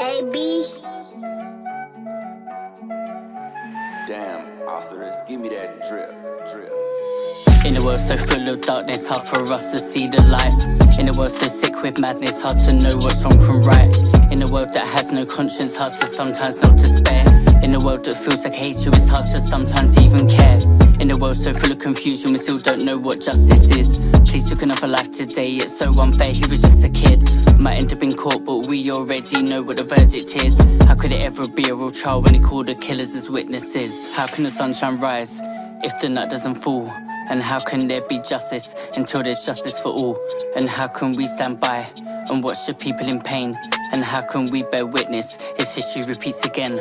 AB. Damn, Osiris, give me that drip. In a world so full of darkness, hard for us to see the light. In a world so sick with madness, hard to know what's wrong from right. In a world that has no conscience, hard to sometimes not despair. In a world that feels like hate you, it's hard to sometimes even care. In a world so full of confusion, we still don't know what justice is. Please took another life today, it's so unfair, he was just a kid. Might end up in court, but we already know what the verdict is. How could it ever be a real trial when they call the killers as witnesses? How can the sunshine rise if the nut doesn't fall? And how can there be justice until there's justice for all? And how can we stand by and watch the people in pain? And how can we bear witness as history repeats again?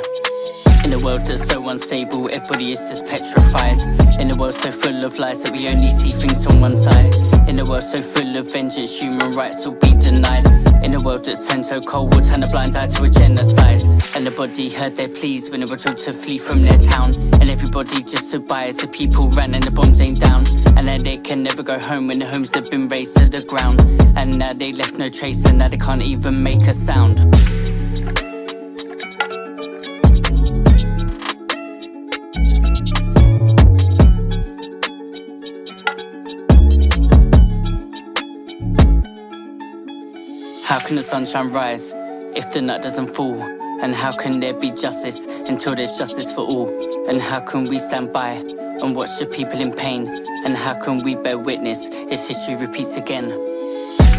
In a world that's so unstable, everybody is just petrified. In a world so full of lies that we only see things on one side. In a world so full of vengeance, human rights will be denied. In a world that's turned so cold, we'll turn a blind eye to a genocide. And nobody heard their pleas when they were told to flee from their town. And everybody just stood by as the people ran and the bombs aimed down. And now they can never go home when the homes have been razed to the ground. And now they left no trace, and now they can't even make a sound. How can the sunshine rise if the nut doesn't fall? And how can there be justice until there's justice for all? And how can we stand by and watch the people in pain? And how can we bear witness as history repeats again?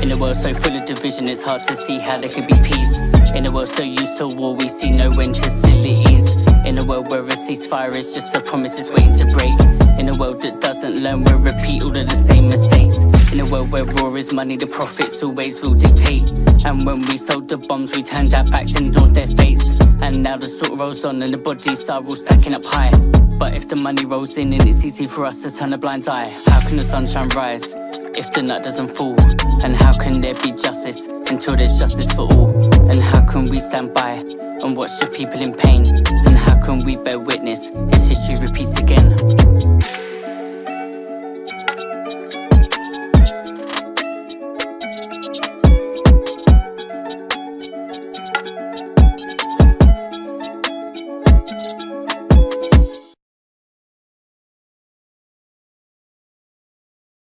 In a world so full of division, it's hard to see how there can be peace. In a world so used to war, we see no end to hostilities. In a world where a ceasefire is just a promise it's waiting to break. In a world that doesn't learn, we'll repeat all of the same mistakes. In a world where war is money, the profits always will dictate. And when we sold the bombs, we turned our backs and ignored their fates. And now the salt rolls on and the bodies are all stacking up high. But if the money rolls in, then it's easy for us to turn a blind eye. How can the sunshine rise if the nut doesn't fall? And how can there be justice until there's justice for all? And how can we stand by and watch the people in